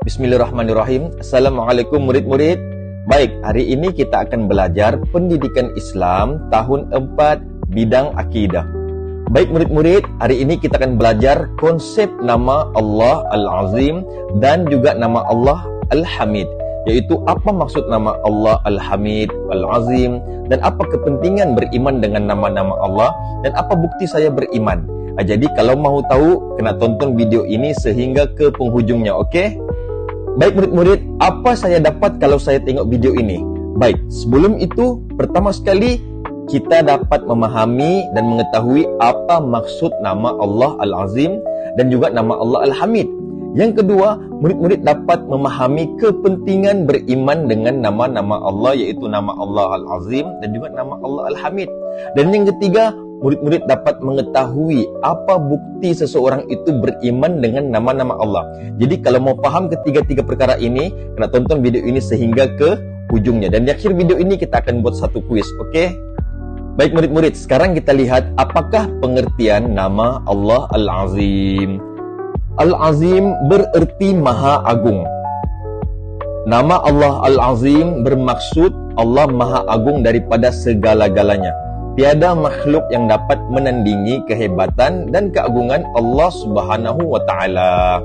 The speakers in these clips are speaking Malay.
Bismillahirrahmanirrahim. Assalamualaikum murid-murid. Baik, hari ini kita akan belajar pendidikan Islam tahun 4 bidang akidah. Baik murid-murid, hari ini kita akan belajar konsep nama Allah Al-Azim dan juga nama Allah Al-Hamid, yaitu apa maksud nama Allah Al-Hamid, Al-Azim, dan apa kepentingan beriman dengan nama-nama Allah, dan apa bukti saya beriman. Jadi kalau mau tahu, kena tonton video ini sehingga ke penghujungnya, okey? Baik murid-murid, apa saya dapat kalau saya tengok video ini? Baik, sebelum itu, pertama sekali, kita dapat memahami dan mengetahui apa maksud nama Allah Al-Azim dan juga nama Allah Al-Hamid. Yang kedua, murid-murid dapat memahami kepentingan beriman dengan nama-nama Allah, yaitu nama Allah Al-Azim dan juga nama Allah Al-Hamid. Dan yang ketiga, murid-murid dapat mengetahui apa bukti seseorang itu beriman dengan nama-nama Allah. Jadi kalau mau faham ketiga-tiga perkara ini, kena tonton video ini sehingga ke ujungnya. Dan di akhir video ini kita akan buat satu kuis, okey? Baik murid-murid, sekarang kita lihat apakah pengertian nama Allah Al-Azim. Al-Azim bererti Maha Agung. Nama Allah Al-Azim bermaksud Allah Maha Agung daripada segala-galanya. Tiada makhluk yang dapat menandingi kehebatan dan keagungan Allah Subhanahu wa Ta'ala.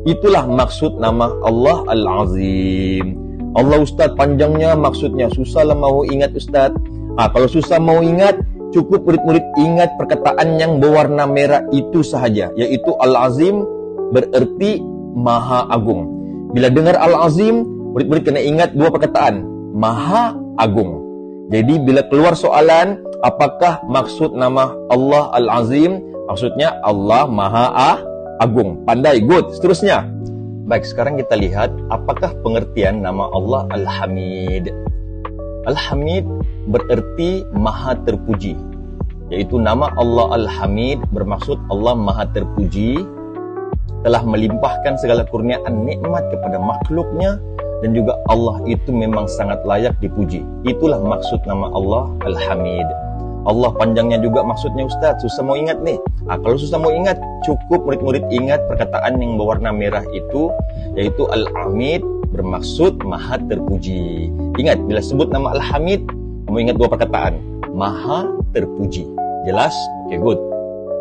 Itulah maksud nama Allah Al-Azim. Allah Ustaz, panjangnya maksudnya susahlah mau ingat Ustaz. Kalau susah mau ingat, cukup murid-murid ingat perkataan yang berwarna merah itu sahaja, yaitu Al-Azim bererti Maha Agung. Bila dengar Al-Azim, murid-murid kena ingat dua perkataan, Maha Agung. Jadi bila keluar soalan, apakah maksud nama Allah Al-Azim? Maksudnya Allah Maha Agung. Pandai, good. Seterusnya. Baik, sekarang kita lihat apakah pengertian nama Allah Al-Hamid. Al-Hamid bererti Maha Terpuji, yaitu nama Allah Al-Hamid bermaksud Allah Maha Terpuji, telah melimpahkan segala kurniaan nikmat kepada makhluknya, dan juga Allah itu memang sangat layak dipuji. Itulah maksud nama Allah Al-Hamid. Allah panjangnya juga maksudnya Ustaz, susah mau ingat nih. Kalau susah mau ingat, cukup murid-murid ingat perkataan yang berwarna merah itu, yaitu Al-Hamid bermaksud Maha Terpuji. Ingat, bila sebut nama Al-Hamid, kamu ingat dua perkataan, Maha Terpuji. Jelas? Oke, good.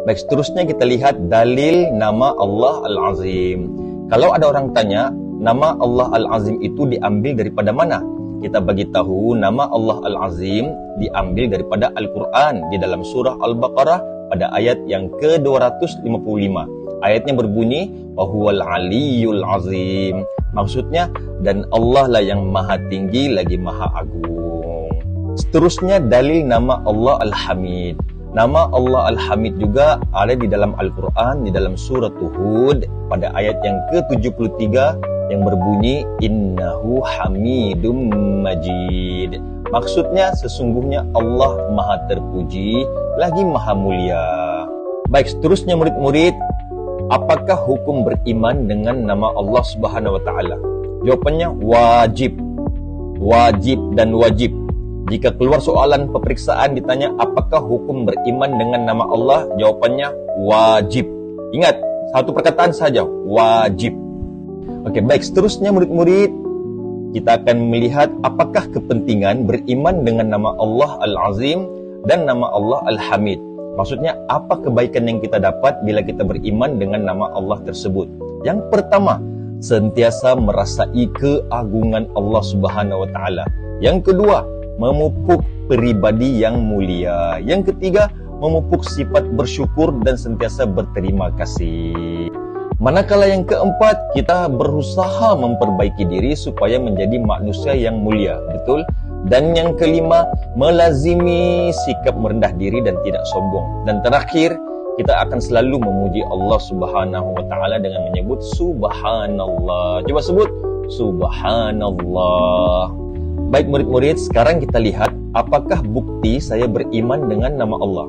Baik, seterusnya kita lihat dalil nama Allah Al-Azim. Kalau ada orang tanya, nama Allah Al-Azim itu diambil daripada mana? Kita bagi tahu nama Allah Al-Azim diambil daripada Al-Quran di dalam surah Al-Baqarah pada ayat yang ke-255. Ayatnya berbunyi, Wahuwal Aliyul Azim. Maksudnya, dan Allah lah yang maha tinggi lagi maha agung. Seterusnya dalil nama Allah Al-Hamid. Nama Allah Al-Hamid juga ada di dalam Al-Quran, di dalam surah Hud pada ayat yang ke-73 yang berbunyi Innahu Hamidum Majid. Maksudnya sesungguhnya Allah Maha Terpuji lagi Maha Mulia. Baik, seterusnya murid-murid, apakah hukum beriman dengan nama Allah Subhanahu wa Ta'ala? Jawapannya wajib. Wajib dan wajib. Jika keluar soalan peperiksaan ditanya apakah hukum beriman dengan nama Allah, jawapannya wajib. Ingat, satu perkataan saja, wajib. Oke, baik, seterusnya murid-murid, kita akan melihat apakah kepentingan beriman dengan nama Allah Al-Azim dan nama Allah Al-Hamid. Maksudnya, apa kebaikan yang kita dapat bila kita beriman dengan nama Allah tersebut? Yang pertama, sentiasa merasai keagungan Allah Subhanahu wa Ta'ala. Yang kedua, memupuk pribadi yang mulia. Yang ketiga, memupuk sifat bersyukur dan sentiasa berterima kasih. Manakala yang keempat, kita berusaha memperbaiki diri supaya menjadi manusia yang mulia. Betul? Dan yang kelima, melazimi sikap merendah diri dan tidak sombong. Dan terakhir, kita akan selalu memuji Allah Subhanahu wa Ta'ala dengan menyebut Subhanallah. Coba sebut Subhanallah. Baik murid-murid, sekarang kita lihat apakah bukti saya beriman dengan nama Allah.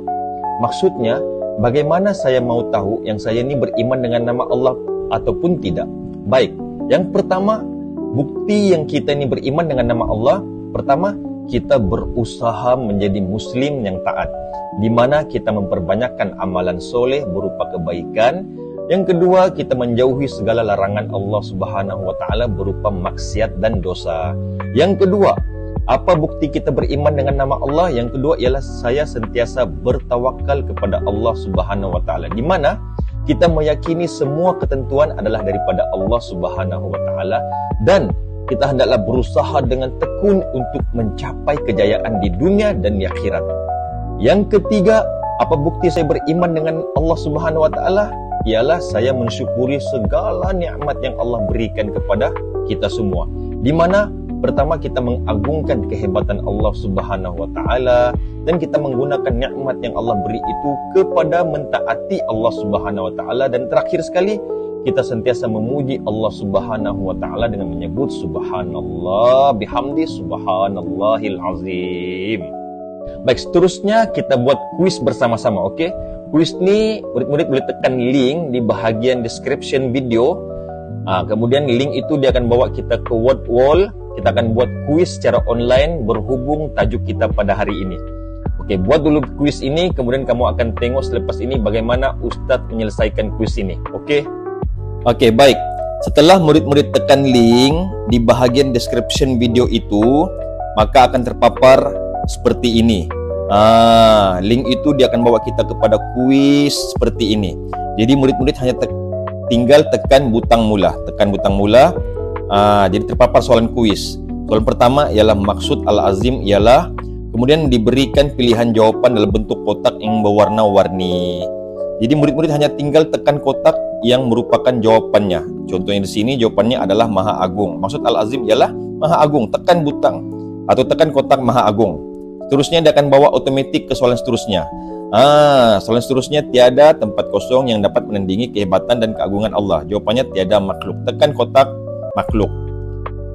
Maksudnya, bagaimana saya mau tahu yang saya ini beriman dengan nama Allah ataupun tidak? Baik, yang pertama, bukti yang kita ini beriman dengan nama Allah, pertama, kita berusaha menjadi muslim yang taat, di mana kita memperbanyakkan amalan soleh berupa kebaikan, Yang kedua, kita menjauhi segala larangan Allah Subhanahu wa taala berupa maksiat dan dosa. Yang kedua, apa bukti kita beriman dengan nama Allah? Yang kedua ialah saya sentiasa bertawakal kepada Allah Subhanahu wa taala, di mana kita meyakini semua ketentuan adalah daripada Allah Subhanahu wa taala dan kita hendaklah berusaha dengan tekun untuk mencapai kejayaan di dunia dan di akhirat. Yang ketiga, apa bukti saya beriman dengan Allah Subhanahu wa taala? Ialah saya mensyukuri segala nikmat yang Allah berikan kepada kita semua. Di mana pertama kita mengagungkan kehebatan Allah Subhanahu wa taala dan kita menggunakan nikmat yang Allah beri itu kepada mentaati Allah Subhanahu wa taala, dan terakhir sekali kita sentiasa memuji Allah Subhanahu wa taala dengan menyebut subhanallah bihamdi subhanallahil azim. Baik, seterusnya kita buat kuis bersama-sama, okey? Kuis ni murid-murid boleh tekan link di bahagian description video. Kemudian link itu dia akan bawa kita ke word wall. Kita akan buat kuis secara online berhubung tajuk kita pada hari ini. Okey, buat dulu kuis ini, kemudian kamu akan tengok selepas ini bagaimana Ustaz menyelesaikan kuis ini. Okey? Okey, baik. Setelah murid-murid tekan link di bahagian description video itu, maka akan terpapar seperti ini. Link itu dia akan bawa kita kepada kuis seperti ini. Jadi murid-murid hanya tinggal tekan butang mula. Tekan butang mula. Jadi terpapar soalan kuis. Soalan pertama ialah maksud al-azim ialah, kemudian diberikan pilihan jawapan dalam bentuk kotak yang berwarna-warni. Jadi murid-murid hanya tinggal tekan kotak yang merupakan jawapannya. Contohnya di sini jawapannya adalah Maha Agung. Maksud al-azim ialah Maha Agung. Tekan butang atau tekan kotak Maha Agung. Seterusnya dia akan bawa otomatik ke soalan seterusnya. Soalan seterusnya, tiada tempat kosong yang dapat menandingi kehebatan dan keagungan Allah. Jawapannya tiada makhluk. Tekan kotak makhluk.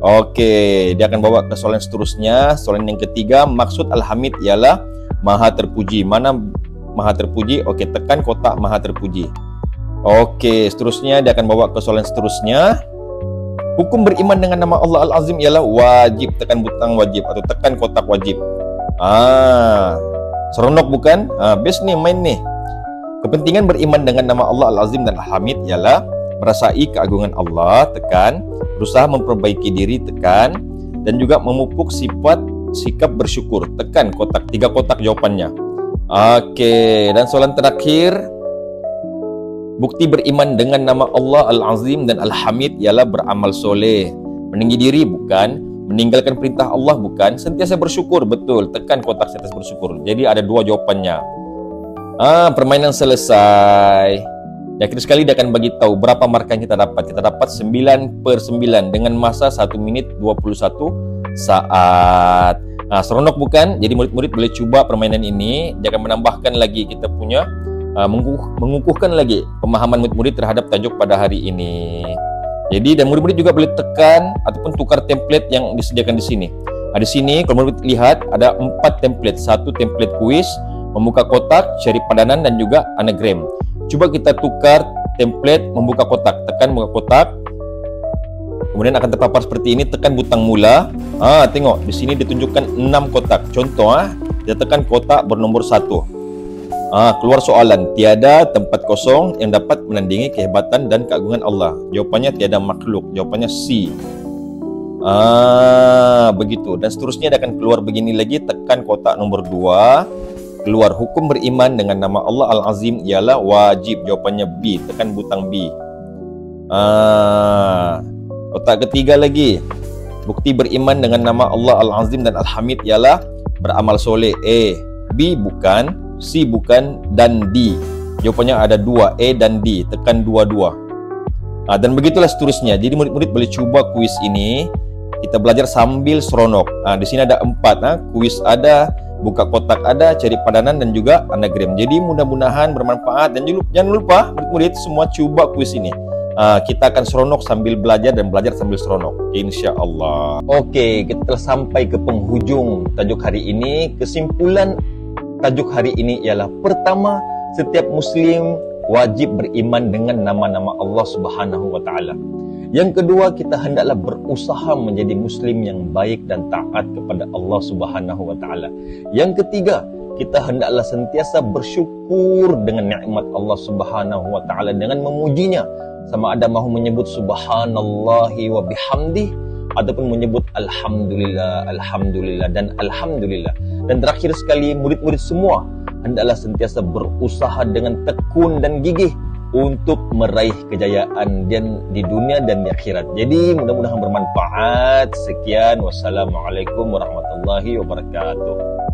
Okey, dia akan bawa ke soalan seterusnya. Soalan yang ketiga, maksud Al-Hamid ialah Maha Terpuji. Mana Maha Terpuji? Okey, tekan kotak Maha Terpuji. Okey, seterusnya dia akan bawa ke soalan seterusnya. Hukum beriman dengan nama Allah Al-Azim ialah wajib. Tekan butang wajib atau tekan kotak wajib. Seronok bukan? Best nih, main nih. Kepentingan beriman dengan nama Allah Al-Azim dan Al-Hamid ialah merasai keagungan Allah, tekan, berusaha memperbaiki diri, tekan, dan juga memupuk sikap bersyukur, tekan kotak. 3 kotak jawapannya. Okey, dan soalan terakhir, bukti beriman dengan nama Allah Al-Azim dan Al-Hamid ialah beramal soleh. Meninggi diri bukan, meninggalkan perintah Allah bukan, sentiasa bersyukur, betul, tekan kotak sentiasa bersyukur. Jadi ada 2 jawapannya. Permainan selesai. Dan akhir sekali dia akan bagi tahu berapa markah yang kita dapat. Kita dapat 9/9 dengan masa 1 minit 21 saat. Seronok bukan? Jadi murid-murid boleh cuba permainan ini. Dia akan menambahkan lagi kita punya mengukuhkan lagi pemahaman murid-murid terhadap tajuk pada hari ini. Jadi dan murid-murid juga boleh tekan ataupun tukar template yang disediakan di sini. Di sini kalau murid lihat ada 4 template. 1 template kuis, membuka kotak, cari padanan dan juga anagram. Coba kita tukar template membuka kotak. Tekan membuka kotak. Kemudian akan terpapar seperti ini, tekan butang mula. Tengok di sini ditunjukkan 6 kotak. Contoh, dia tekan kotak bernomor 1. Keluar soalan, tiada tempat kosong yang dapat menandingi kehebatan dan keagungan Allah. Jawapannya tiada makhluk. Jawapannya C. Begitu. Dan seterusnya dia akan keluar begini lagi, tekan kotak nomor 2. Keluar hukum beriman dengan nama Allah Al-Azim ialah wajib. Jawapannya B. Tekan butang B. Kotak ketiga lagi, bukti beriman dengan nama Allah Al-Azim dan Al-Hamid ialah beramal soleh. A. B bukan, C bukan, dan D. Jawapannya ada 2, A dan D. Tekan 2-2. Dan begitulah seterusnya. Jadi murid-murid boleh cuba kuis ini. Kita belajar sambil seronok. Di sini ada 4. Kuis ada, buka kotak ada, cari padanan dan juga anagram. Jadi mudah-mudahan bermanfaat. Dan jangan lupa murid-murid semua cuba kuis ini. Kita akan seronok sambil belajar dan belajar sambil seronok, insya-Allah. Okey, kita telah sampai ke penghujung tajuk hari ini. Kesimpulan tajuk hari ini ialah, pertama, setiap muslim wajib beriman dengan nama-nama Allah Subhanahu wa taala. Yang kedua, kita hendaklah berusaha menjadi muslim yang baik dan taat kepada Allah Subhanahu wa taala. Yang ketiga, kita hendaklah sentiasa bersyukur dengan nikmat Allah Subhanahu wa taala dengan memujinya, sama ada mahu menyebut subhanallahi wa bihamdih ataupun menyebut alhamdulillah, alhamdulillah dan alhamdulillah. Dan terakhir sekali, murid-murid semua hendaklah sentiasa berusaha dengan tekun dan gigih untuk meraih kejayaan dan di dunia dan di akhirat. Jadi mudah-mudahan bermanfaat. Sekian, wassalamualaikum warahmatullahi wabarakatuh.